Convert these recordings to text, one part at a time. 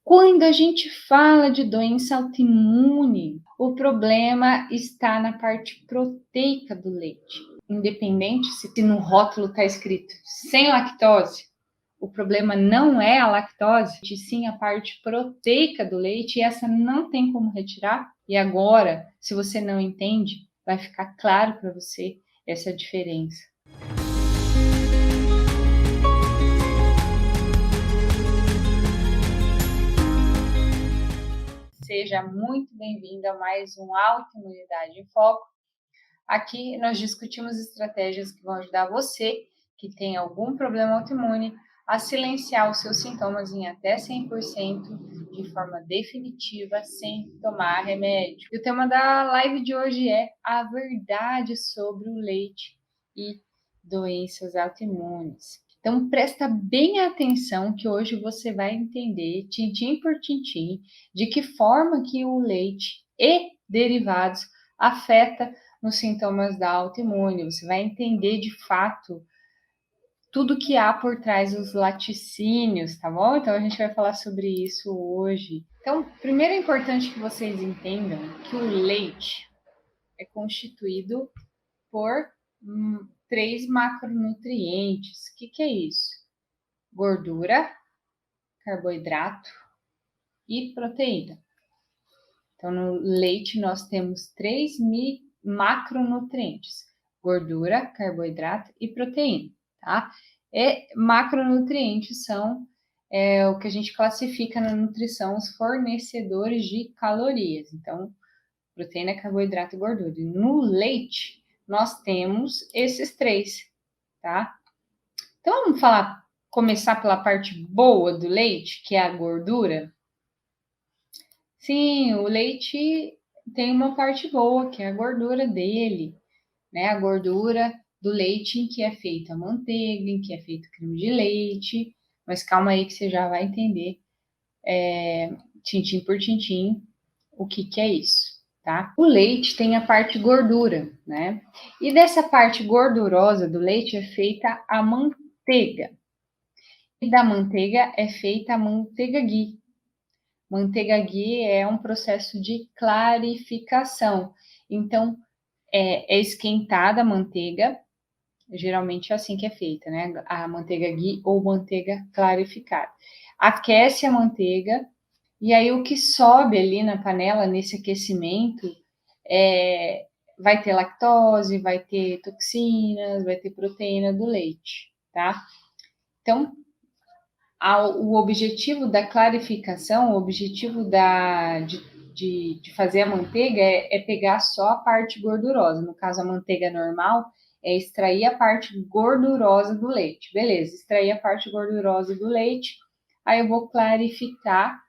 Quando a gente fala de doença autoimune, o problema está na parte proteica do leite. Independente se no rótulo está escrito sem lactose, o problema não é a lactose, sim a parte proteica do leite, e essa não tem como retirar. E agora, se você não entende, vai ficar claro para você essa diferença. Seja muito bem-vindo a mais um Autoimunidade em Foco. Aqui nós discutimos estratégias que vão ajudar você que tem algum problema autoimune a silenciar os seus sintomas em até 100% de forma definitiva, sem tomar remédio. E o tema da live de hoje é a verdade sobre o leite e doenças autoimunes. Então, presta bem atenção que hoje você vai entender, tintim por tintim, de que forma que o leite e derivados afeta nos sintomas da autoimune. Você vai entender de fato tudo que há por trás dos laticínios, tá bom? Então a gente vai falar sobre isso hoje. Então, primeiro é importante que vocês entendam que o leite é constituído por 3 macronutrientes. O que é isso? Gordura, carboidrato e proteína. Então, no leite nós temos 3 macronutrientes: gordura, carboidrato e proteína, tá? E macronutrientes são o que a gente classifica na nutrição os fornecedores de calorias. Então, proteína, carboidrato e gordura. E no leite nós temos esses 3, tá? Então, vamos começar pela parte boa do leite, que é a gordura. Sim, o leite tem uma parte boa, que é a gordura dele, né? A gordura do leite em que é feita a manteiga, em que é feito o creme de leite. Mas calma aí que você já vai entender, tintim por tintim, o que é isso, tá? O leite tem a parte gordura, né? E dessa parte gordurosa do leite é feita a manteiga. E da manteiga é feita a manteiga ghee. Manteiga ghee é um processo de clarificação. Então, é esquentada a manteiga, geralmente é assim que é feita, né? A manteiga ghee ou manteiga clarificada. Aquece a manteiga, e aí o que sobe ali na panela, nesse aquecimento, vai ter lactose, vai ter toxinas, vai ter proteína do leite, tá? Então, o objetivo da clarificação, o objetivo de fazer a manteiga é pegar só a parte gordurosa. No caso, a manteiga normal é extrair a parte gordurosa do leite. Beleza, extrair a parte gordurosa do leite. Aí eu vou clarificar,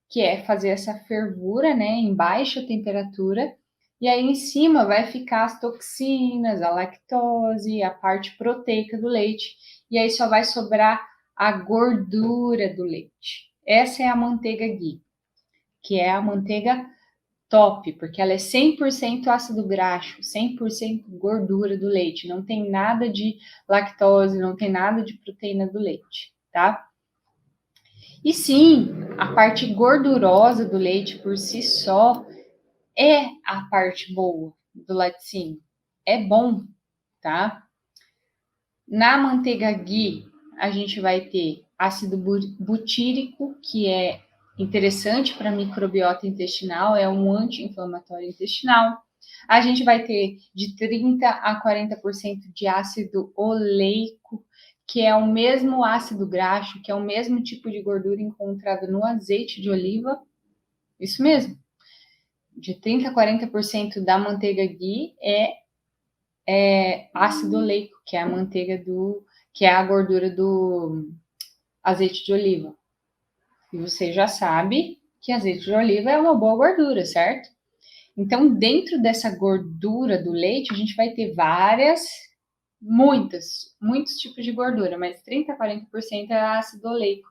que é fazer essa fervura, né, em baixa temperatura. E aí em cima vai ficar as toxinas, a lactose, a parte proteica do leite. E aí só vai sobrar a gordura do leite. Essa é a manteiga ghee, que é a manteiga top, porque ela é 100% ácido graxo, 100% gordura do leite, não tem nada de lactose, não tem nada de proteína do leite, tá? E sim, a parte gordurosa do leite por si só é a parte boa do laticínio, é bom, tá? Na manteiga ghee, a gente vai ter ácido butírico, que é interessante para a microbiota intestinal, é um anti-inflamatório intestinal. A gente vai ter de 30 a 40% de ácido oleico, que é o mesmo ácido graxo, que é o mesmo tipo de gordura encontrado no azeite de oliva. Isso mesmo. De 30 a 40% da manteiga ghee é ácido oleico, que é a manteiga que é a gordura do azeite de oliva. E você já sabe que azeite de oliva é uma boa gordura, certo? Então, dentro dessa gordura do leite, a gente vai ter muitos tipos de gordura, mas 30 a 40% é ácido oleico,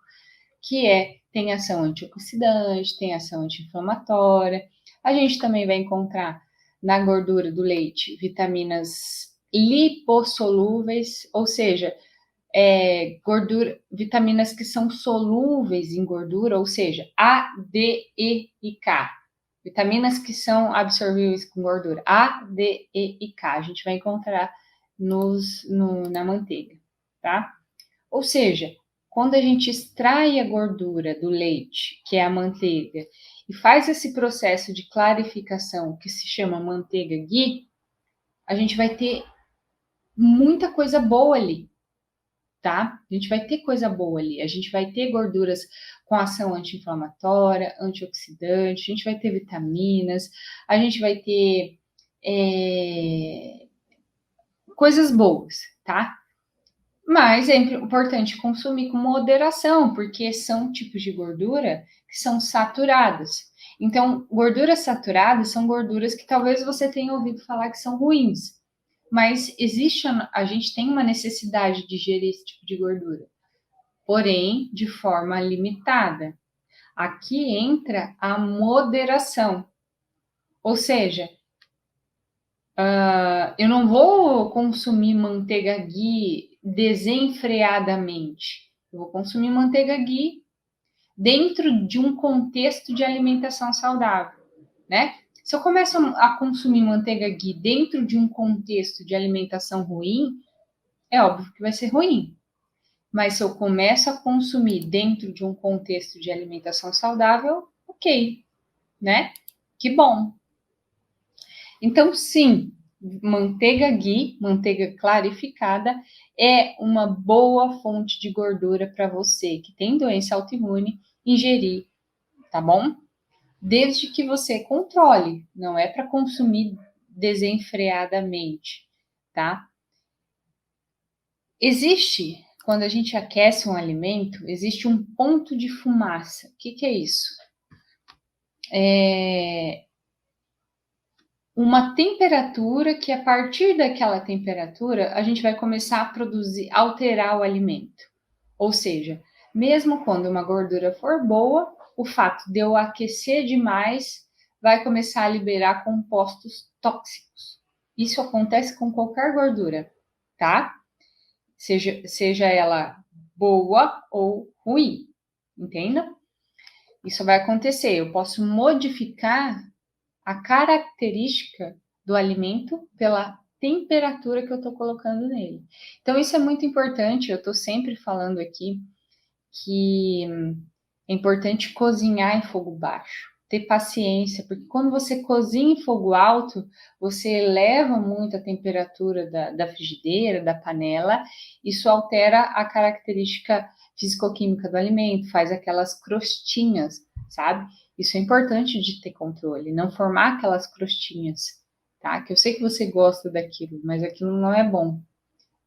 que tem ação antioxidante, tem ação anti-inflamatória. A gente também vai encontrar na gordura do leite vitaminas lipossolúveis, ou seja, vitaminas que são solúveis em gordura, ou seja, A, D, E e K. Vitaminas que são absorvíveis com gordura, A, D, E e K. A gente vai encontrar na manteiga, tá? Ou seja, quando a gente extrai a gordura do leite, que é a manteiga, e faz esse processo de clarificação, que se chama manteiga ghee, a gente vai ter muita coisa boa ali, tá? A gente vai ter coisa boa ali. A gente vai ter gorduras com ação anti-inflamatória, antioxidante, a gente vai ter vitaminas, a gente vai ter coisas boas, tá? Mas é importante consumir com moderação, porque são tipos de gordura que são saturadas. Então, gorduras saturadas são gorduras que talvez você tenha ouvido falar que são ruins, mas a gente tem uma necessidade de digerir esse tipo de gordura, porém de forma limitada. Aqui entra a moderação, ou seja, eu não vou consumir manteiga ghee desenfreadamente. Eu vou consumir manteiga ghee dentro de um contexto de alimentação saudável, né? Se eu começo a consumir manteiga ghee dentro de um contexto de alimentação ruim, é óbvio que vai ser ruim. Mas se eu começo a consumir dentro de um contexto de alimentação saudável, ok, né? Que bom. Então, sim, manteiga ghee, manteiga clarificada, é uma boa fonte de gordura para você que tem doença autoimune ingerir, tá bom? Desde que você controle, não é para consumir desenfreadamente, tá? Quando a gente aquece um alimento, existe um ponto de fumaça. O que é isso? É uma temperatura que, a partir daquela temperatura, a gente vai começar a produzir, alterar o alimento. Ou seja, mesmo quando uma gordura for boa, o fato de eu aquecer demais vai começar a liberar compostos tóxicos. Isso acontece com qualquer gordura, tá? Seja ela boa ou ruim, entenda? Isso vai acontecer. Eu posso modificar a característica do alimento pela temperatura que eu estou colocando nele. Então, isso é muito importante. Eu estou sempre falando aqui que é importante cozinhar em fogo baixo, ter paciência, porque quando você cozinha em fogo alto, você eleva muito a temperatura da frigideira, da panela, isso altera a característica fisicoquímica do alimento, faz aquelas crostinhas, sabe? Isso é importante de ter controle, não formar aquelas crostinhas, tá? Que eu sei que você gosta daquilo, mas aquilo não é bom,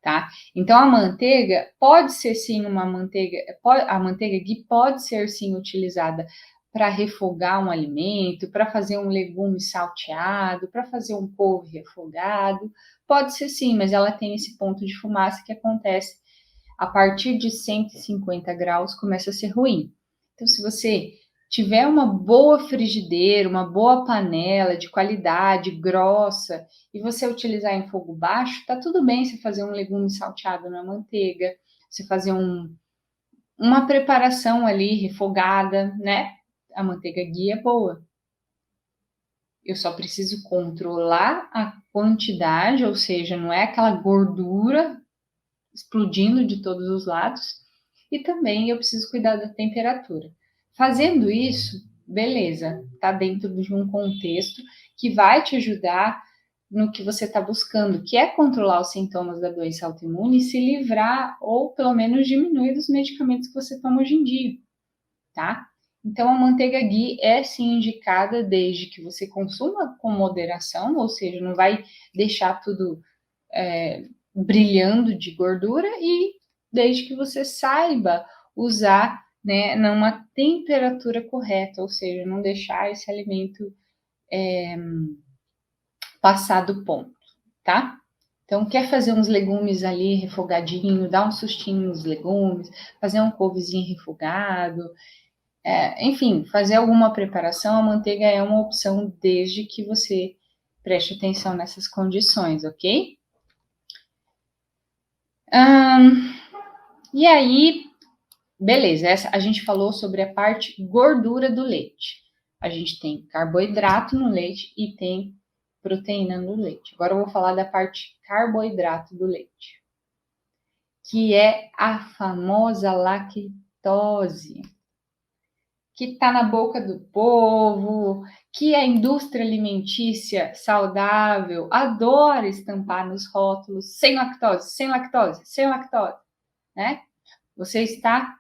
tá? Então a manteiga pode ser sim a manteiga ghee pode ser sim utilizada para refogar um alimento, para fazer um legume salteado, para fazer um couve refogado, pode ser sim, mas ela tem esse ponto de fumaça que acontece a partir de 150 graus, começa a ser ruim. Então, se você tiver uma boa frigideira, uma boa panela de qualidade, grossa, e você utilizar em fogo baixo, tá tudo bem você fazer um legume salteado na manteiga, você fazer uma preparação ali refogada, né? A manteiga ghee é boa. Eu só preciso controlar a quantidade, ou seja, não é aquela gordura explodindo de todos os lados, e também eu preciso cuidar da temperatura. Fazendo isso, beleza, tá dentro de um contexto que vai te ajudar no que você está buscando, que é controlar os sintomas da doença autoimune e se livrar ou pelo menos diminuir dos medicamentos que você toma hoje em dia, tá? Então, a manteiga ghee é sim indicada desde que você consuma com moderação, ou seja, não vai deixar tudo brilhando de gordura e desde que você saiba usar, né, numa temperatura correta, ou seja, não deixar esse alimento passar do ponto, tá? Então, quer fazer uns legumes ali refogadinho, dar um sustinho nos legumes, fazer um couvezinho refogado, enfim, fazer alguma preparação, a manteiga é uma opção desde que você preste atenção nessas condições, ok? E aí, beleza, a gente falou sobre a parte gordura do leite. A gente tem carboidrato no leite e tem proteína no leite. Agora eu vou falar da parte carboidrato do leite, que é a famosa lactose, que está na boca do povo, que a indústria alimentícia saudável adora estampar nos rótulos, sem lactose, sem lactose, sem lactose, né? Você está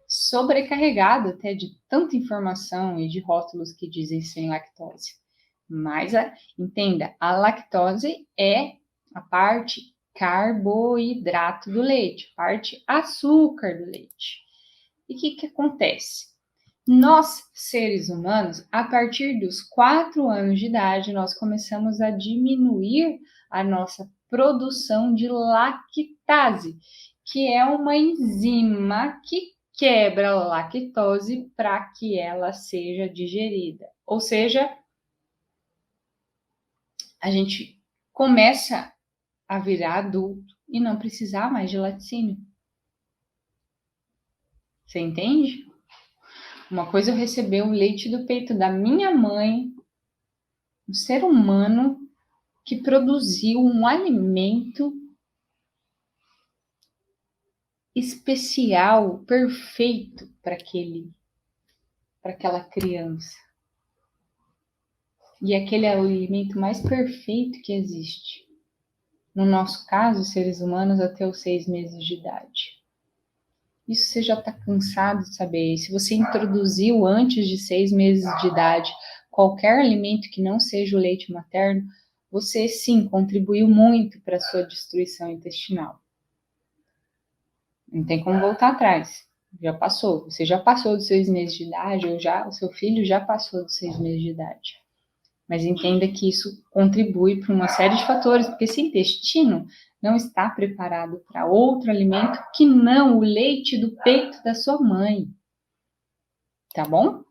sobrecarregado até de tanta informação e de rótulos que dizem sem lactose. Mas entenda, a lactose é a parte carboidrato do leite, parte açúcar do leite. E o que acontece? Nós, seres humanos, a partir dos 4 anos de idade, nós começamos a diminuir a nossa produção de lactase, que é uma enzima que quebra a lactose para que ela seja digerida. Ou seja, a gente começa a virar adulto e não precisar mais de laticínio. Você entende? Uma coisa é eu receber o leite do peito da minha mãe, um ser humano que produziu um alimento especial, perfeito para aquela criança. E aquele é o alimento mais perfeito que existe. No nosso caso, seres humanos até os 6 meses de idade. Isso você já está cansado de saber. Se você introduziu antes de 6 meses de idade qualquer alimento que não seja o leite materno, você sim contribuiu muito para a sua destruição intestinal. Não tem como voltar atrás. Já passou. Você já passou dos 6 meses de idade, ou o seu filho já passou dos 6 meses de idade. Mas entenda que isso contribui para uma série de fatores, porque esse intestino não está preparado para outro alimento que não o leite do peito da sua mãe. Tá bom?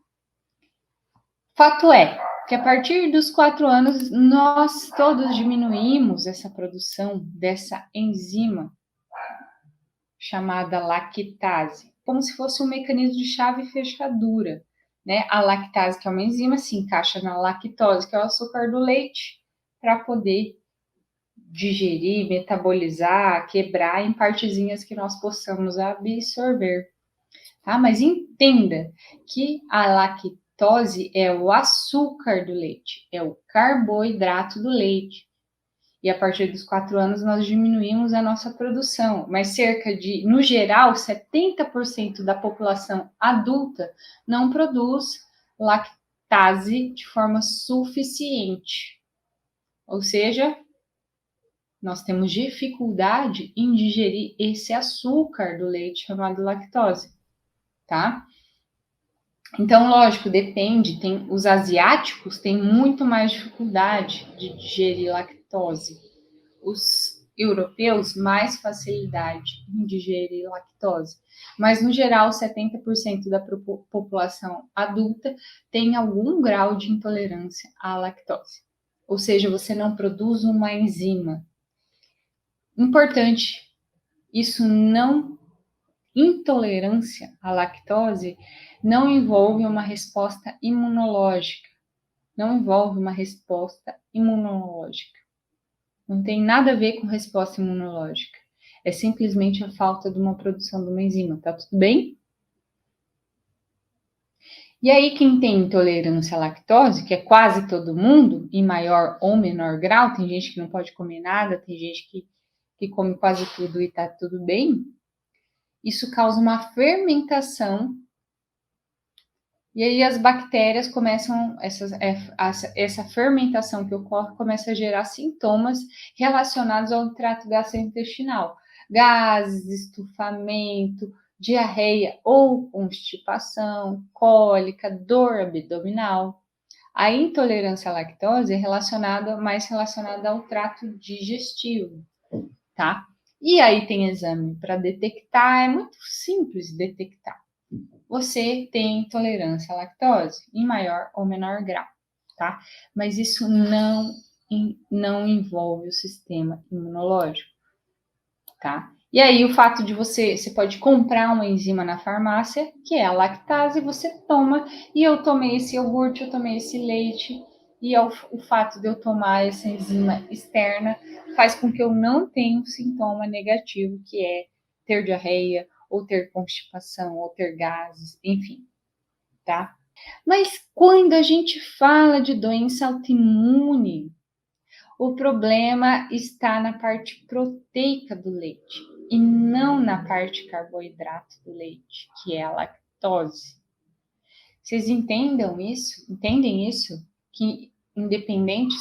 Fato é que a partir dos 4 anos, nós todos diminuímos essa produção dessa enzima chamada lactase, como se fosse um mecanismo de chave e fechadura. Né? A lactase, que é uma enzima, se encaixa na lactose, que é o açúcar do leite, para poder digerir, metabolizar, quebrar em partezinhas que nós possamos absorver. Tá? Mas entenda que a lactose é o açúcar do leite, é o carboidrato do leite. E a partir dos 4 anos nós diminuímos a nossa produção, mas no geral, 70% da população adulta não produz lactase de forma suficiente. Ou seja, nós temos dificuldade em digerir esse açúcar do leite chamado lactose, tá? Então, lógico, depende. Os asiáticos têm muito mais dificuldade de digerir lactose. Os europeus, mais facilidade em digerir lactose. Mas, no geral, 70% da população adulta tem algum grau de intolerância à lactose. Ou seja, você não produz uma enzima. Importante, intolerância à lactose não envolve uma resposta imunológica. Não envolve uma resposta imunológica. Não tem nada a ver com resposta imunológica. É simplesmente a falta de uma produção de uma enzima. Tá tudo bem? E aí, quem tem intolerância à lactose, que é quase todo mundo, em maior ou menor grau, tem gente que não pode comer nada, tem gente que come quase tudo e tá tudo bem, isso causa uma fermentação. E aí as bactérias começam, essa fermentação que ocorre começa a gerar sintomas relacionados ao trato gastrointestinal. Gases, estufamento, diarreia ou constipação, cólica, dor abdominal. A intolerância à lactose é mais relacionada ao trato digestivo, tá? E aí tem exame para detectar, é muito simples detectar. Você tem intolerância à lactose, em maior ou menor grau, tá? Mas isso não envolve o sistema imunológico, tá? E aí, o fato de você pode comprar uma enzima na farmácia, que é a lactase, você toma, e eu tomei esse iogurte, eu tomei esse leite, e o fato de eu tomar essa enzima externa faz com que eu não tenha um sintoma negativo, que é ter diarreia, ou ter constipação, ou ter gases, enfim, tá? Mas quando a gente fala de doença autoimune, o problema está na parte proteica do leite e não na parte carboidrato do leite, que é a lactose. Vocês entendem isso? Entendem isso? Que independente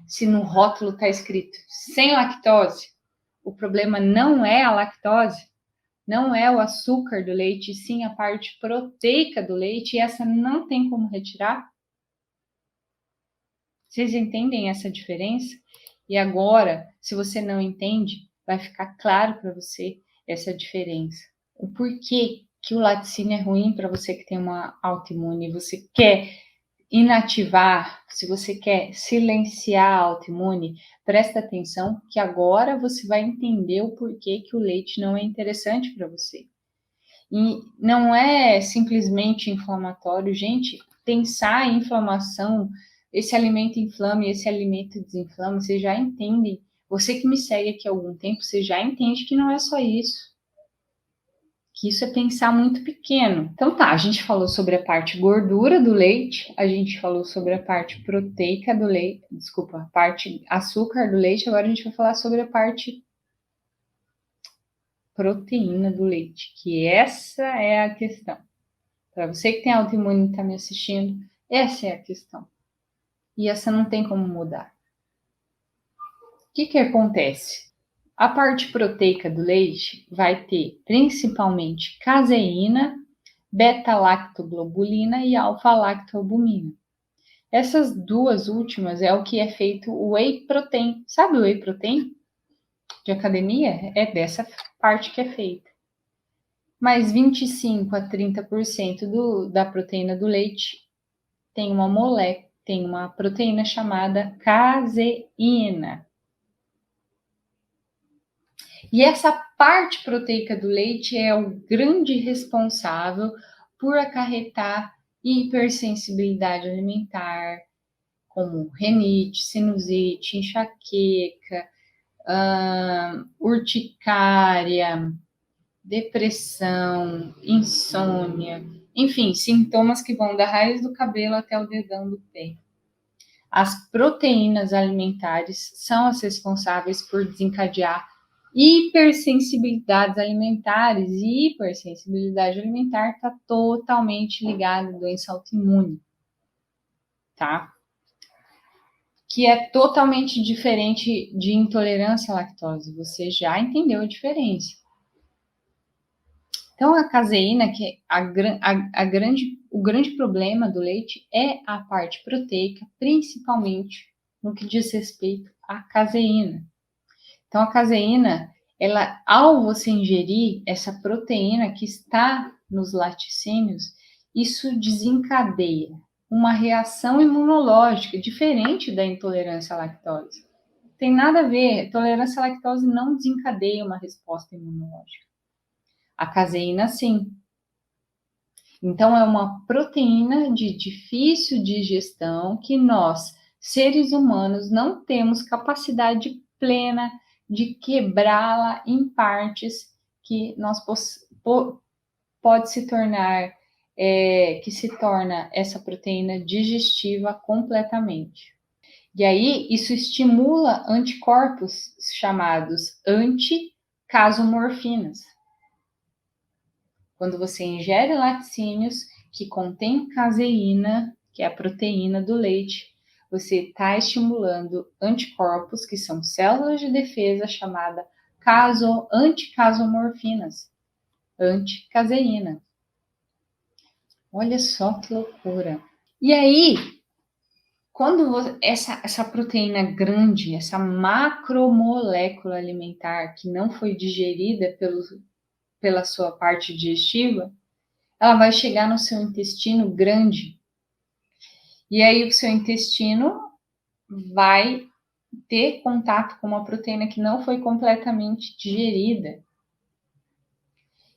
se no rótulo está escrito sem lactose, o problema não é a lactose, não é o açúcar do leite, sim a parte proteica do leite, e essa não tem como retirar? Vocês entendem essa diferença? E agora, se você não entende, vai ficar claro para você essa diferença. O porquê que o laticínio é ruim para você que tem uma autoimune, você quer inativar, se você quer silenciar a autoimune, presta atenção que agora você vai entender o porquê que o leite não é interessante para você. E não é simplesmente inflamatório, gente. Pensar em inflamação, esse alimento inflama e esse alimento desinflama, vocês já entendem. Você que me segue aqui há algum tempo, você já entende que não é só isso. Que isso é pensar muito pequeno. Então tá, a gente falou sobre a parte gordura do leite, a gente falou sobre a parte proteica do leite, desculpa, a parte açúcar do leite, agora a gente vai falar sobre a parte proteína do leite, que essa é a questão. Para você que tem autoimune e está me assistindo, essa é a questão. E essa não tem como mudar. O que acontece? A parte proteica do leite vai ter principalmente caseína, beta-lactoglobulina e alfa-lactoalbumina. Essas duas últimas é o que é feito o whey protein. Sabe o whey protein de academia? É dessa parte que é feita. Mas 25 a 30% da proteína do leite tem uma molécula, tem uma proteína chamada caseína. E essa parte proteica do leite é o grande responsável por acarretar hipersensibilidade alimentar, como renite, sinusite, enxaqueca, urticária, depressão, insônia, enfim, sintomas que vão da raiz do cabelo até o dedão do pé. As proteínas alimentares são as responsáveis por desencadear hipersensibilidades alimentares, e hipersensibilidade alimentar está totalmente ligada à doença autoimune, tá? Que é totalmente diferente de intolerância à lactose. Você já entendeu a diferença. Então, a caseína, que o grande problema do leite é a parte proteica, principalmente no que diz respeito à caseína. Então, a caseína, ela, ao você ingerir essa proteína que está nos laticínios, isso desencadeia uma reação imunológica diferente da intolerância à lactose. Não tem nada a ver, tolerância à lactose não desencadeia uma resposta imunológica. A caseína, sim. Então, é uma proteína de difícil digestão que nós, seres humanos, não temos capacidade plena de quebrá-la em partes que pode se tornar, que se torna essa proteína digestiva completamente. E aí, isso estimula anticorpos chamados anticasomorfinas. Quando você ingere laticínios que contêm caseína, que é a proteína do leite, você está estimulando anticorpos, que são células de defesa chamada anticasomorfinas, anticaseína. Olha só que loucura. E aí, quando essa proteína grande, essa macromolécula alimentar que não foi digerida pela sua parte digestiva, ela vai chegar no seu intestino grande. E aí o seu intestino vai ter contato com uma proteína que não foi completamente digerida.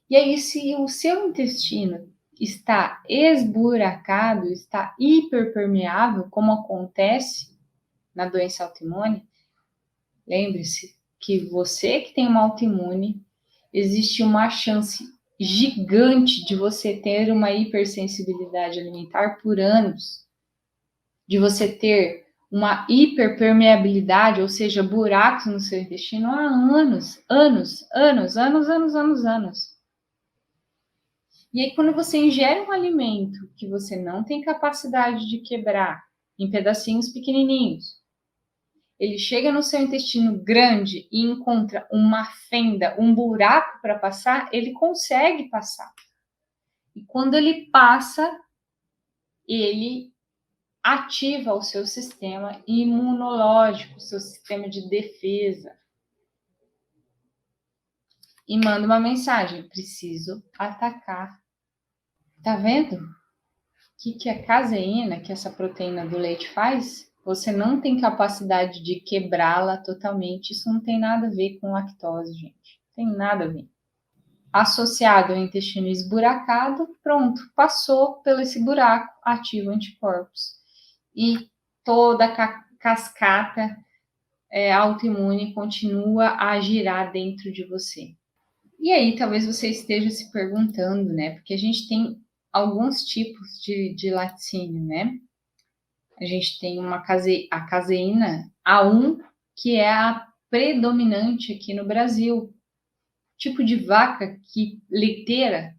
E aí, se o seu intestino está esburacado, está hiperpermeável, como acontece na doença autoimune, lembre-se que você que tem uma autoimune, existe uma chance gigante de você ter uma hipersensibilidade alimentar por anos, de você ter uma hiperpermeabilidade, ou seja, buracos no seu intestino há anos, anos, anos, anos, anos, anos, anos. E aí, quando você ingere um alimento que você não tem capacidade de quebrar em pedacinhos pequenininhos, ele chega no seu intestino grande e encontra uma fenda, um buraco para passar, ele consegue passar. E quando ele passa, ele ativa o seu sistema imunológico, o seu sistema de defesa. E manda uma mensagem: preciso atacar. Tá vendo? O que a caseína, que essa proteína do leite faz? Você não tem capacidade de quebrá-la totalmente. Isso não tem nada a ver com lactose, gente. Tem nada a ver. Associado ao intestino esburacado, pronto, passou pelo esse buraco, ativa anticorpos. E toda a cascata autoimune continua a girar dentro de você. E aí, talvez você esteja se perguntando, né? Porque a gente tem alguns tipos de laticínio, né? A gente tem a caseína A1, que é a predominante aqui no Brasil. Tipo de vaca leiteira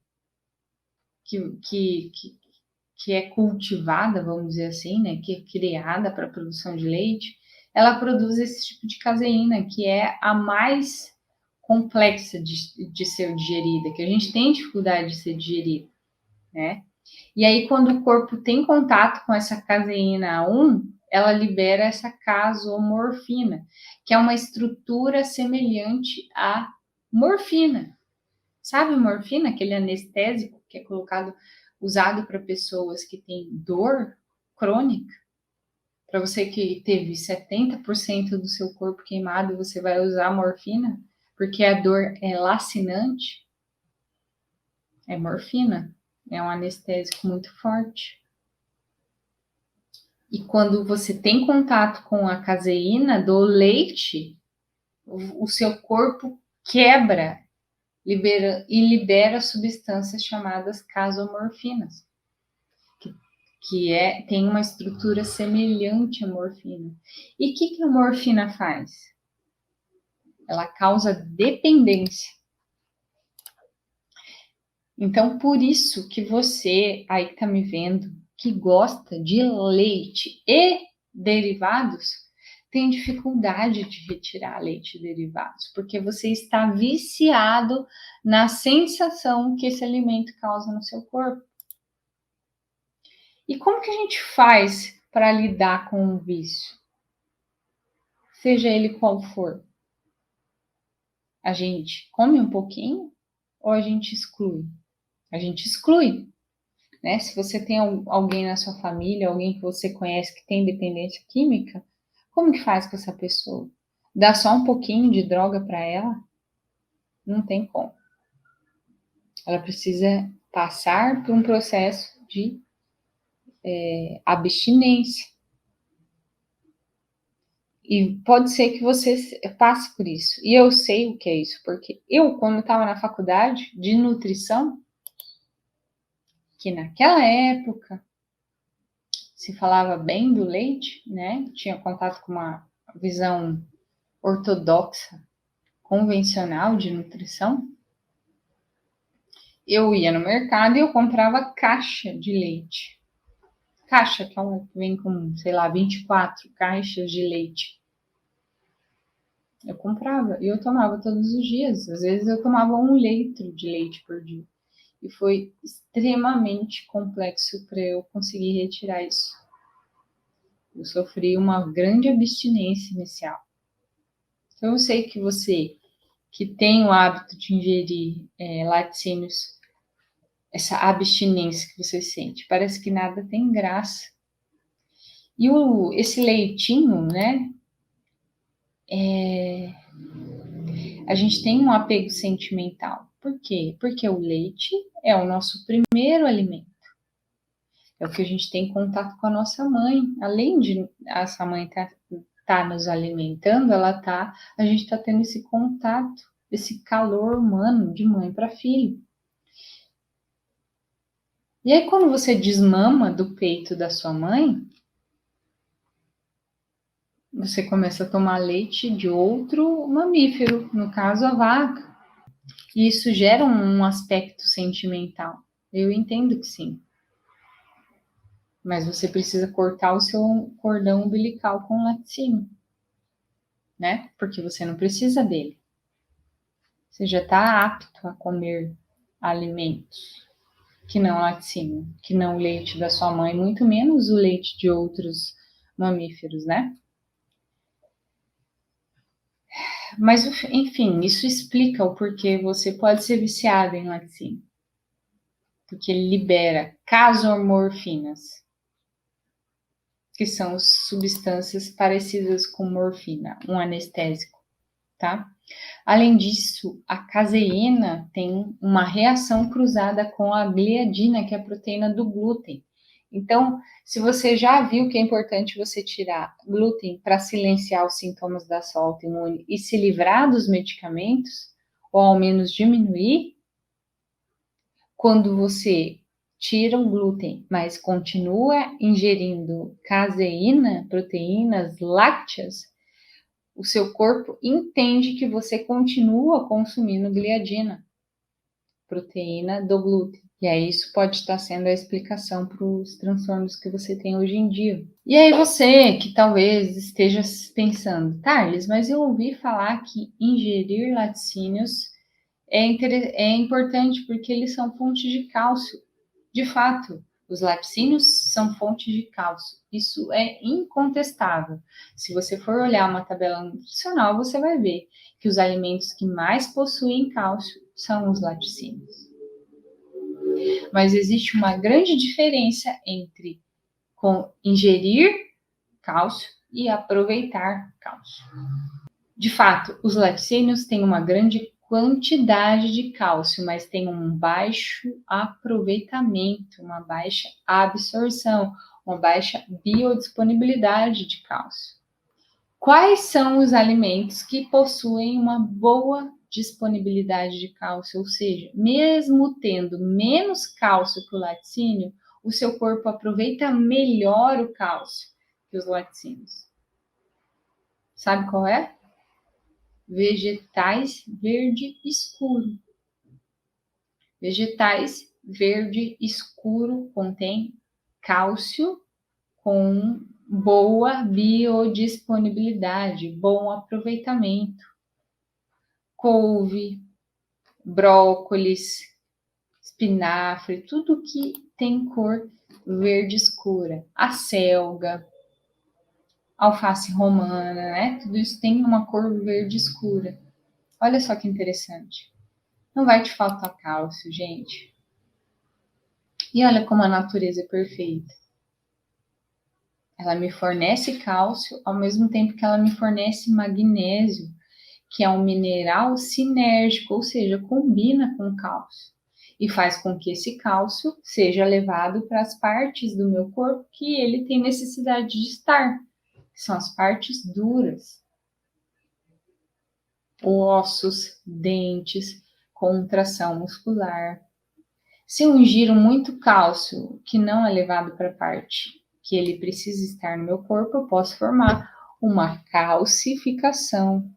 que é cultivada, vamos dizer assim, né? Que é criada para a produção de leite, ela produz esse tipo de caseína, que é a mais complexa de ser digerida, que a gente tem dificuldade de ser digerida, né? E aí, quando o corpo tem contato com essa caseína A1, ela libera essa casomorfina, que é uma estrutura semelhante à morfina. Sabe morfina, aquele anestésico que é usado para pessoas que têm dor crônica? Para você que teve 70% do seu corpo queimado, você vai usar morfina? Porque a dor é lacinante? É morfina. É um anestésico muito forte. E quando você tem contato com a caseína do leite, o seu corpo quebra libera substâncias chamadas casomorfinas, tem uma estrutura semelhante à morfina. E o que a morfina faz? Ela causa dependência. Então, por isso que você aí que está me vendo, que gosta de leite e derivados, tem dificuldade de retirar leite e derivados, porque você está viciado na sensação que esse alimento causa no seu corpo. E como que a gente faz para lidar com o vício? Seja ele qual for. A gente come um pouquinho ou a gente exclui? A gente exclui. Né? Se você tem alguém na sua família, alguém que você conhece que tem dependência química, como que faz com essa pessoa? Dá só um pouquinho de droga para ela? Não tem como. Ela precisa passar por um processo de abstinência. E pode ser que você passe por isso. E eu sei o que é isso, porque eu, quando estava na faculdade de nutrição, que naquela época se falava bem do leite, né? Tinha contato com uma visão ortodoxa, convencional de nutrição. Eu ia no mercado e eu comprava caixa de leite. Caixa, que vem com, sei lá, 24 caixas de leite. Eu comprava e eu tomava todos os dias. Às vezes eu tomava 1 litro de leite por dia. E foi extremamente complexo para eu conseguir retirar isso. Eu sofri uma grande abstinência inicial. Então eu sei que você que tem o hábito de ingerir laticínios, essa abstinência que você sente, parece que nada tem graça. E esse leitinho, né? a gente tem um apego sentimental. Por quê? Porque o leite é o nosso primeiro alimento. É o que a gente tem contato com a nossa mãe. Além de essa mãe tá nos alimentando, a gente está tendo esse contato, esse calor humano de mãe para filho. E aí, quando você desmama do peito da sua mãe, você começa a tomar leite de outro mamífero, no caso a vaca. E isso gera um aspecto sentimental. Eu entendo que sim. Mas você precisa cortar o seu cordão umbilical com laticínio, né? Porque você não precisa dele. Você já está apto a comer alimentos que não laticínio, que não o leite da sua mãe, muito menos o leite de outros mamíferos, né? Mas, enfim, isso explica o porquê você pode ser viciado em laticínio. Porque ele libera casomorfinas, que são substâncias parecidas com morfina, um anestésico, tá? Além disso, a caseína tem uma reação cruzada com a gliadina, que é a proteína do glúten. Então, se você já viu que é importante você tirar glúten para silenciar os sintomas da sua autoimune e se livrar dos medicamentos, ou ao menos diminuir, quando você tira o glúten, mas continua ingerindo caseína, proteínas lácteas, o seu corpo entende que você continua consumindo gliadina, proteína do glúten. E aí isso pode estar sendo a explicação para os transtornos que você tem hoje em dia. E aí você que talvez esteja pensando, Thales, mas eu ouvi falar que ingerir laticínios é importante porque eles são fontes de cálcio. De fato, os laticínios são fonte de cálcio. Isso é incontestável. Se você for olhar uma tabela nutricional, você vai ver que os alimentos que mais possuem cálcio são os laticínios. Mas existe uma grande diferença entre ingerir cálcio e aproveitar cálcio. De fato, os laticínios têm uma grande quantidade de cálcio, mas tem um baixo aproveitamento, uma baixa absorção, uma baixa biodisponibilidade de cálcio. Quais são os alimentos que possuem uma boa disponibilidade de cálcio? Ou seja, mesmo tendo menos cálcio que o laticínio, o seu corpo aproveita melhor o cálcio que os laticínios. Sabe qual é? Vegetais verde escuro. Vegetais verde escuro contém cálcio com boa biodisponibilidade, bom aproveitamento. Couve, brócolis, espinafre, tudo que tem cor verde escura. Acelga, alface romana, né? Tudo isso tem uma cor verde escura. Olha só que interessante. Não vai te faltar cálcio, gente. E olha como a natureza é perfeita. Ela me fornece cálcio ao mesmo tempo que ela me fornece magnésio, que é um mineral sinérgico, ou seja, combina com cálcio. E faz com que esse cálcio seja levado para as partes do meu corpo que ele tem necessidade de estar, que são as partes duras. Ossos, dentes, contração muscular. Se eu ingiro muito cálcio que não é levado para a parte que ele precisa estar no meu corpo, eu posso formar uma calcificação.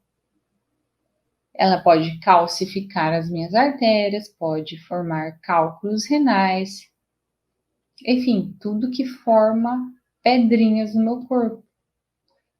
Ela pode calcificar as minhas artérias, pode formar cálculos renais, enfim, tudo que forma pedrinhas no meu corpo.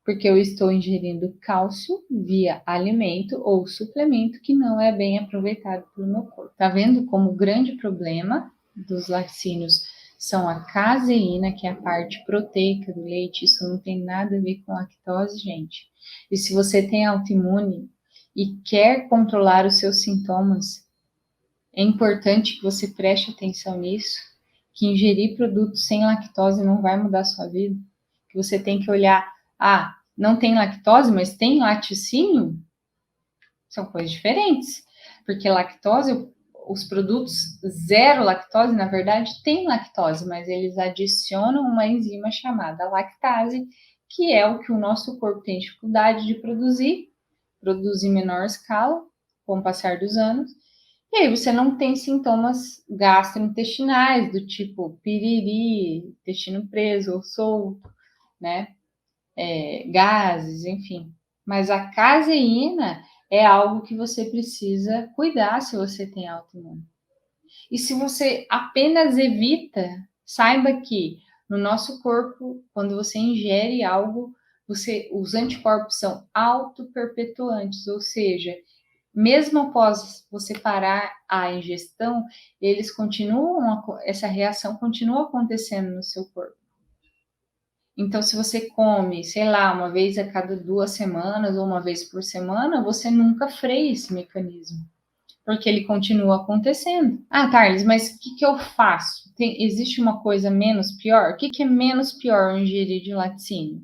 Porque eu estou ingerindo cálcio via alimento ou suplemento que não é bem aproveitado pelo meu corpo. Tá vendo como o grande problema dos laticínios são a caseína, que é a parte proteica do leite? Isso não tem nada a ver com lactose, gente. E se você tem autoimune e quer controlar os seus sintomas, é importante que você preste atenção nisso, que ingerir produtos sem lactose não vai mudar a sua vida, que você tem que olhar, não tem lactose, mas tem laticínio, são coisas diferentes. Porque lactose, os produtos zero lactose, na verdade, tem lactose, mas eles adicionam uma enzima chamada lactase, que é o que o nosso corpo tem dificuldade de produzir, produz em menor escala, com o passar dos anos, e aí você não tem sintomas gastrointestinais, do tipo piriri, intestino preso ou solto, né? Gases, enfim. Mas a caseína é algo que você precisa cuidar se você tem autoimune. E se você apenas evita, saiba que no nosso corpo, quando você ingere algo, os anticorpos são autoperpetuantes, ou seja, mesmo após você parar a ingestão, eles continuam, essa reação continua acontecendo no seu corpo. Então, se você come, sei lá, uma vez a cada 2 semanas ou uma vez por semana, você nunca freia esse mecanismo, porque ele continua acontecendo. Ah, Thales, mas o que eu faço? Existe uma coisa menos pior? O que é menos pior ingerir de laticínio?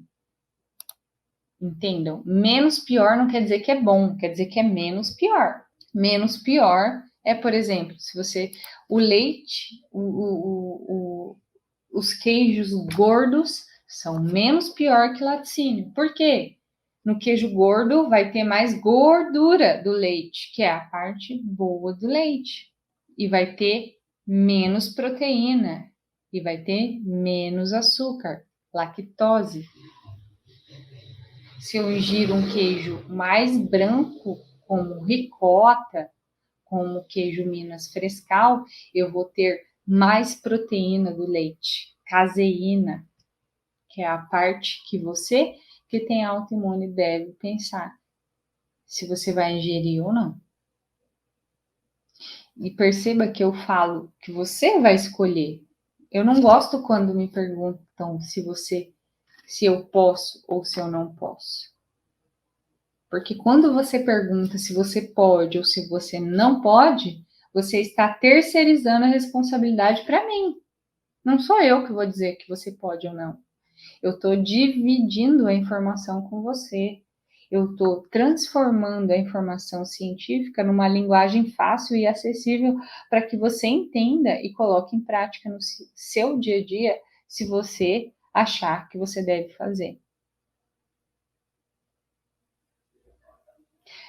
Entendam? Menos pior não quer dizer que é bom, quer dizer que é menos pior. Menos pior é, por exemplo, se você. O leite, os queijos gordos são menos pior que laticínio. Por quê? No queijo gordo vai ter mais gordura do leite, que é a parte boa do leite. E vai ter menos proteína. E vai ter menos açúcar, lactose. Se eu ingiro um queijo mais branco, como ricota, como queijo Minas Frescal, eu vou ter mais proteína do leite, caseína, que é a parte que você que tem autoimune deve pensar se você vai ingerir ou não. E perceba que eu falo que você vai escolher. Eu não gosto quando me perguntam se eu posso ou se eu não posso. Porque quando você pergunta se você pode ou se você não pode, você está terceirizando a responsabilidade para mim. Não sou eu que vou dizer que você pode ou não. Eu estou dividindo a informação com você. Eu estou transformando a informação científica numa linguagem fácil e acessível para que você entenda e coloque em prática no seu dia a dia, se você achar que você deve fazer.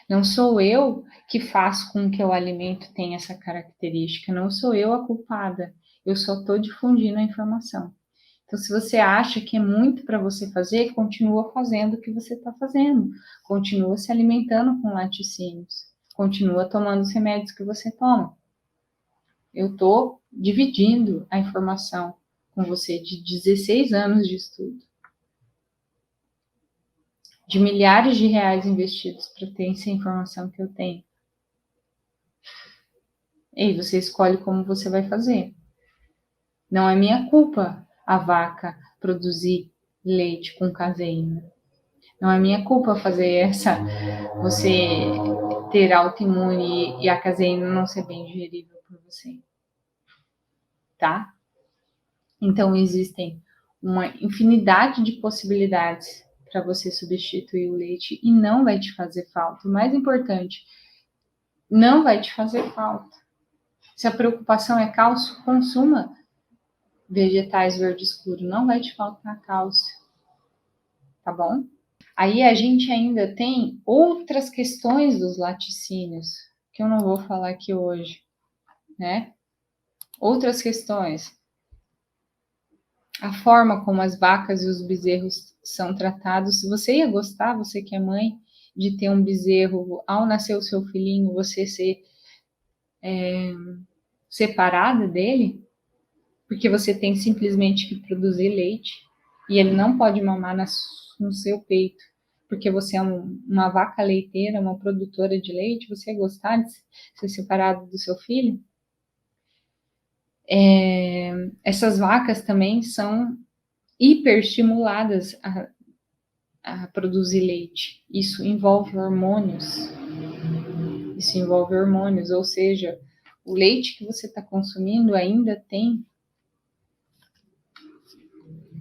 Não sou eu que faço com que o alimento tenha essa característica, não sou eu a culpada. Eu só estou difundindo a informação. Então, se você acha que é muito para você fazer, continua fazendo o que você está fazendo. Continua se alimentando com laticínios. Continua tomando os remédios que você toma. Eu estou dividindo a informação com você de 16 anos de estudo. De milhares de reais investidos para ter essa informação que eu tenho. E aí você escolhe como você vai fazer. Não é minha culpa a vaca produzir leite com caseína. Não é minha culpa fazer você ter autoimune e a caseína não ser bem digerível por você. Tá? Então existem uma infinidade de possibilidades para você substituir o leite e não vai te fazer falta. O mais importante, não vai te fazer falta. Se a preocupação é cálcio, consuma vegetais verde escuro, não vai te faltar cálcio. Tá bom? Aí a gente ainda tem outras questões dos laticínios, que eu não vou falar aqui hoje, né? Outras questões. A forma como as vacas e os bezerros são tratados. Se você ia gostar, você que é mãe, de ter um bezerro, ao nascer o seu filhinho, você ser separada dele, porque você tem simplesmente que produzir leite e ele não pode mamar no seu peito, porque você é uma vaca leiteira, uma produtora de leite, você ia gostar de ser separado do seu filho? Essas vacas também são hiperestimuladas a produzir leite. Isso envolve hormônios. Isso envolve hormônios, ou seja, o leite que você está consumindo ainda tem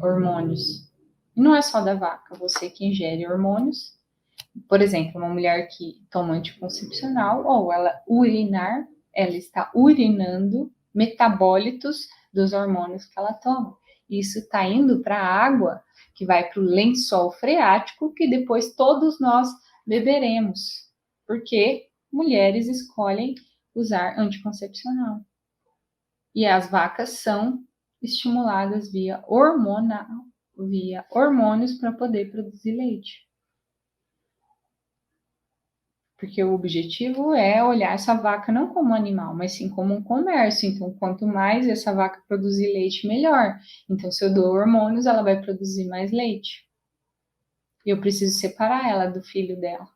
hormônios. E não é só da vaca, você que ingere hormônios, por exemplo, uma mulher que toma anticoncepcional, ou ela urinar, ela está urinando metabólitos dos hormônios que ela toma. Isso está indo para a água, que vai para o lençol freático, que depois todos nós beberemos, porque mulheres escolhem usar anticoncepcional. E as vacas são estimuladas via hormônios para poder produzir leite. Porque o objetivo é olhar essa vaca não como um animal, mas sim como um comércio. Então, quanto mais essa vaca produzir leite, melhor. Então, se eu dou hormônios, ela vai produzir mais leite. E eu preciso separar ela do filho dela.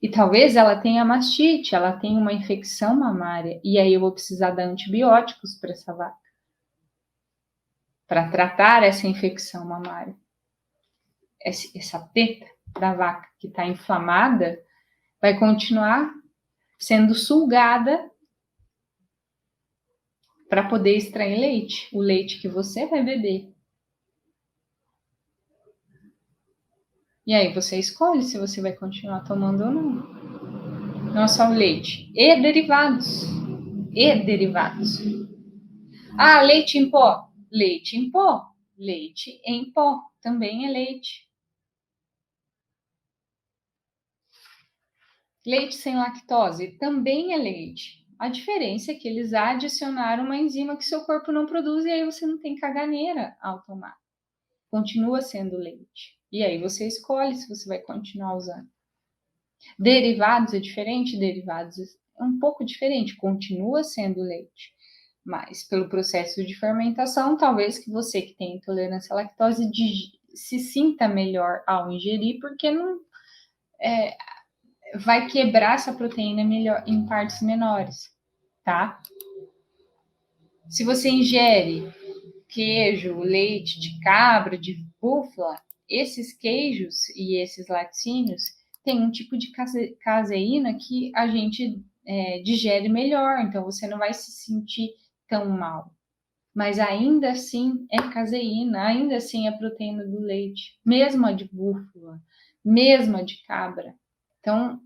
E talvez ela tenha mastite, ela tenha uma infecção mamária. E aí eu vou precisar dar antibióticos para essa vaca. Para tratar essa infecção mamária. Essa teta da vaca que está inflamada vai continuar sendo sugada para poder extrair leite, o leite que você vai beber. E aí você escolhe se você vai continuar tomando ou não. Não é só o leite. E derivados. E derivados. Ah, leite em pó. Leite em pó. Leite em pó. Também é leite. Leite sem lactose. Também é leite. A diferença é que eles adicionaram uma enzima que seu corpo não produz e aí você não tem caganeira ao tomar. Continua sendo leite. E aí você escolhe se você vai continuar usando. Derivados é diferente? Derivados é um pouco diferente, continua sendo leite. Mas pelo processo de fermentação, talvez que você que tem intolerância à lactose se sinta melhor ao ingerir, porque não vai quebrar essa proteína melhor em partes menores, tá? Se você ingere queijo, leite de cabra, de búfala, esses queijos e esses laticínios têm um tipo de caseína que a gente digere melhor, então você não vai se sentir tão mal. Mas ainda assim é caseína, ainda assim é proteína do leite, mesmo a de búfala, mesmo a de cabra. Então,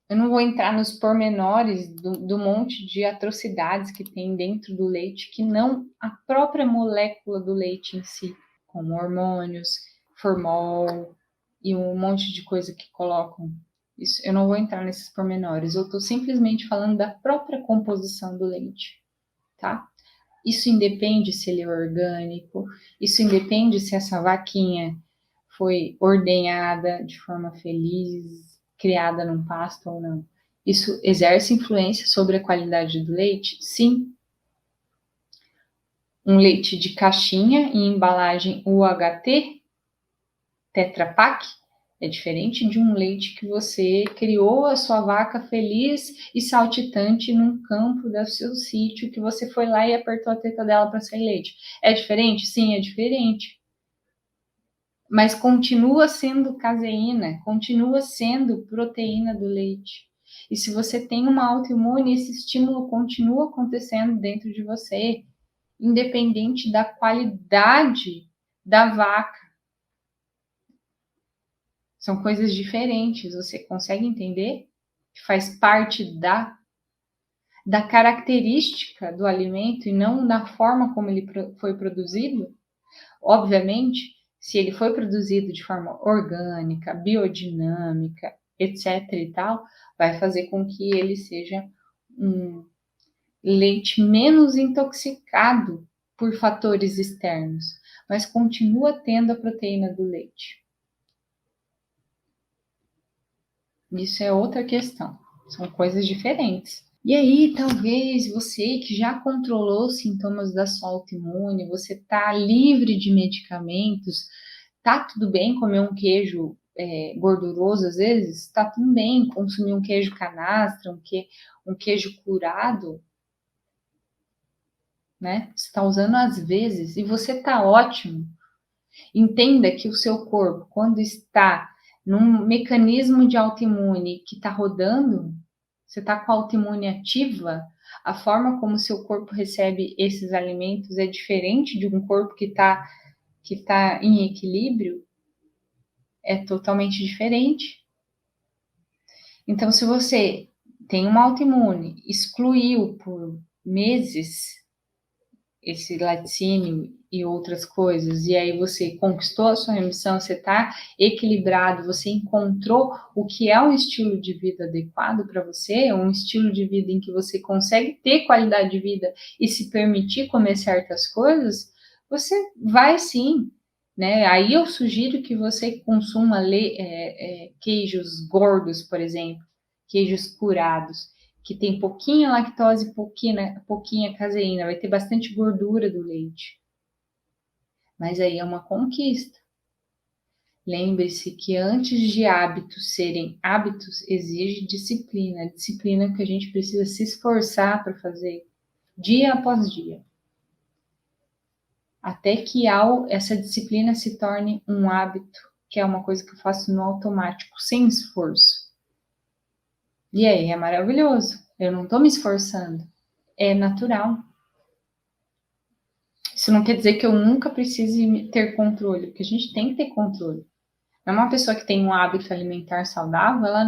eu não vou entrar nos pormenores do monte de atrocidades que tem dentro do leite, que não a própria molécula do leite em si, como hormônios, formol e um monte de coisa que colocam. Isso, eu não vou entrar nesses pormenores, eu estou simplesmente falando da própria composição do leite, tá? Isso independe se ele é orgânico, isso independe se essa vaquinha foi ordenhada de forma feliz, criada num pasto ou não. Isso exerce influência sobre a qualidade do leite? Sim. Um leite de caixinha em embalagem UHT, Tetra Pak, é diferente de um leite que você criou a sua vaca feliz e saltitante num campo do seu sítio, que você foi lá e apertou a teta dela para sair leite. É diferente? Sim, é diferente. Mas continua sendo caseína, continua sendo proteína do leite. E se você tem uma autoimune, esse estímulo continua acontecendo dentro de você, independente da qualidade da vaca. São coisas diferentes, você consegue entender? Que faz parte da característica do alimento e não da forma como ele foi produzido. Obviamente, se ele foi produzido de forma orgânica, biodinâmica, etc. e tal, vai fazer com que ele seja um leite menos intoxicado por fatores externos, mas continua tendo a proteína do leite. Isso é outra questão, são coisas diferentes. E aí, talvez você que já controlou os sintomas da sua autoimune, você está livre de medicamentos, tá tudo bem comer um queijo gorduroso às vezes, tá tudo bem consumir um queijo canastra, um queijo curado, né? Você está usando às vezes e você tá ótimo. Entenda que o seu corpo, quando está num mecanismo de autoimune que está rodando, você está com a autoimune ativa, a forma como o seu corpo recebe esses alimentos é diferente de um corpo que está que está em equilíbrio é totalmente diferente. Então, se você tem uma autoimune, excluiu por meses esse laticínio e outras coisas, e aí você conquistou a sua remissão, você está equilibrado, você encontrou o que é um estilo de vida adequado para você, um estilo de vida em que você consegue ter qualidade de vida e se permitir comer certas coisas, você vai sim, né? Aí eu sugiro que você consuma queijos gordos, por exemplo, queijos curados, que tem pouquinha lactose, pouquinha caseína, vai ter bastante gordura do leite. Mas aí é uma conquista. Lembre-se que antes de hábitos serem hábitos, exige disciplina. Disciplina que a gente precisa se esforçar para fazer dia após dia. Até que essa disciplina se torne um hábito, que é uma coisa que eu faço no automático, sem esforço. E aí é maravilhoso. Eu não estou me esforçando. É natural. Isso não quer dizer que eu nunca precise ter controle, porque a gente tem que ter controle. Não é uma pessoa que tem um hábito alimentar saudável, ela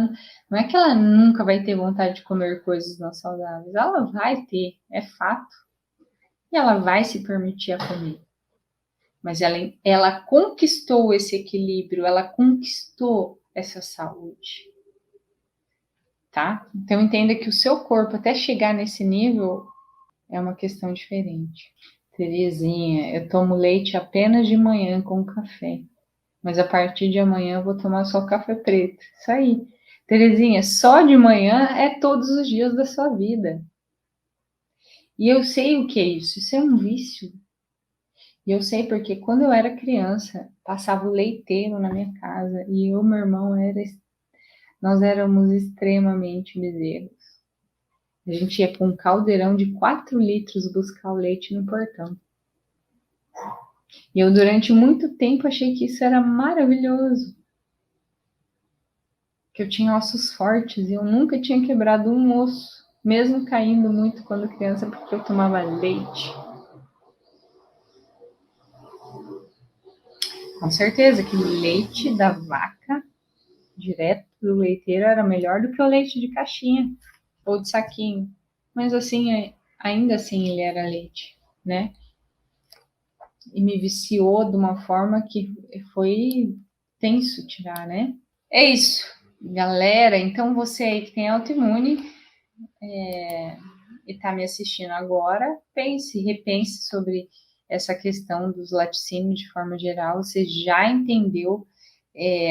não é que ela nunca vai ter vontade de comer coisas não saudáveis. Ela vai ter, é fato. E ela vai se permitir a comer. Mas ela conquistou esse equilíbrio, ela conquistou essa saúde. Tá? Então entenda que o seu corpo, até chegar nesse nível, é uma questão diferente. Terezinha, eu tomo leite apenas de manhã com café. Mas a partir de amanhã eu vou tomar só café preto. Isso aí. Terezinha, só de manhã é todos os dias da sua vida. E eu sei o que é isso. Isso é um vício. E eu sei porque quando eu era criança, passava o leiteiro na minha casa e eu e meu irmão nós éramos extremamente bezerros. A gente ia com um caldeirão de 4 litros buscar o leite no portão. E eu, durante muito tempo, achei que isso era maravilhoso. Que eu tinha ossos fortes e eu nunca tinha quebrado um osso, mesmo caindo muito quando criança, porque eu tomava leite. Com certeza que o leite da vaca, direto do leiteiro, era melhor do que o leite de caixinha ou de saquinho. Mas assim, ainda assim ele era leite, né? E me viciou de uma forma que foi tenso tirar, né? É isso, galera. Então você aí que tem autoimune e está me assistindo agora, repense sobre essa questão dos laticínios de forma geral. Você já entendeu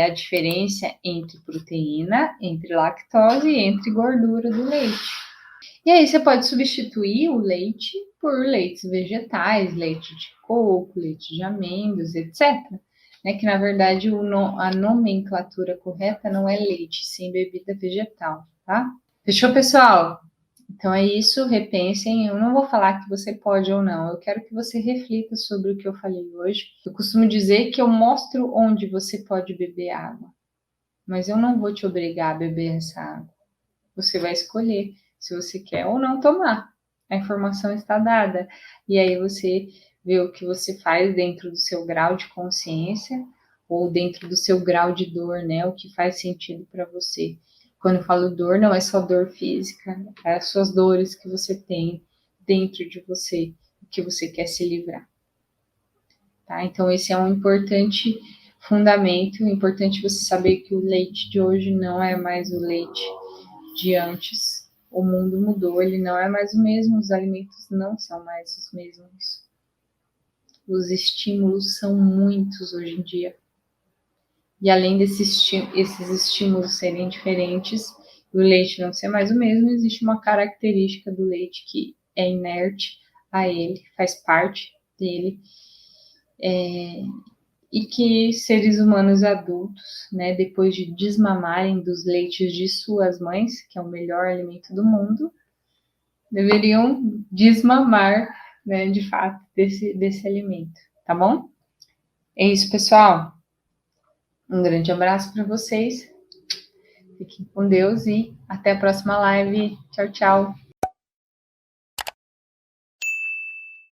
a diferença entre proteína, entre lactose e entre gordura do leite. E aí você pode substituir o leite por leites vegetais, leite de coco, leite de amêndoas, etc. Né, que na verdade a nomenclatura correta não é leite, sim bebida vegetal, tá? Fechou, pessoal? Então é isso, repensem. Eu não vou falar que você pode ou não, eu quero que você reflita sobre o que eu falei hoje. Eu costumo dizer que eu mostro onde você pode beber água, mas eu não vou te obrigar a beber essa água. Você vai escolher se você quer ou não tomar. A informação está dada. E aí você vê o que você faz dentro do seu grau de consciência ou dentro do seu grau de dor, né? O que faz sentido para você. Quando eu falo dor, não é só dor física, é as suas dores que você tem dentro de você, que você quer se livrar. Tá? Então, esse é um importante fundamento, importante você saber que o leite de hoje não é mais o leite de antes. O mundo mudou, ele não é mais o mesmo, os alimentos não são mais os mesmos. Os estímulos são muitos hoje em dia. E além esses estímulos serem diferentes, o leite não ser mais o mesmo, existe uma característica do leite que é inerte a ele, faz parte dele, e que seres humanos adultos, né, depois de desmamarem dos leites de suas mães, que é o melhor alimento do mundo, deveriam desmamar, né, de fato, desse alimento, tá bom? É isso, pessoal. Um grande abraço para vocês. Fiquem com Deus e até a próxima live. Tchau, tchau.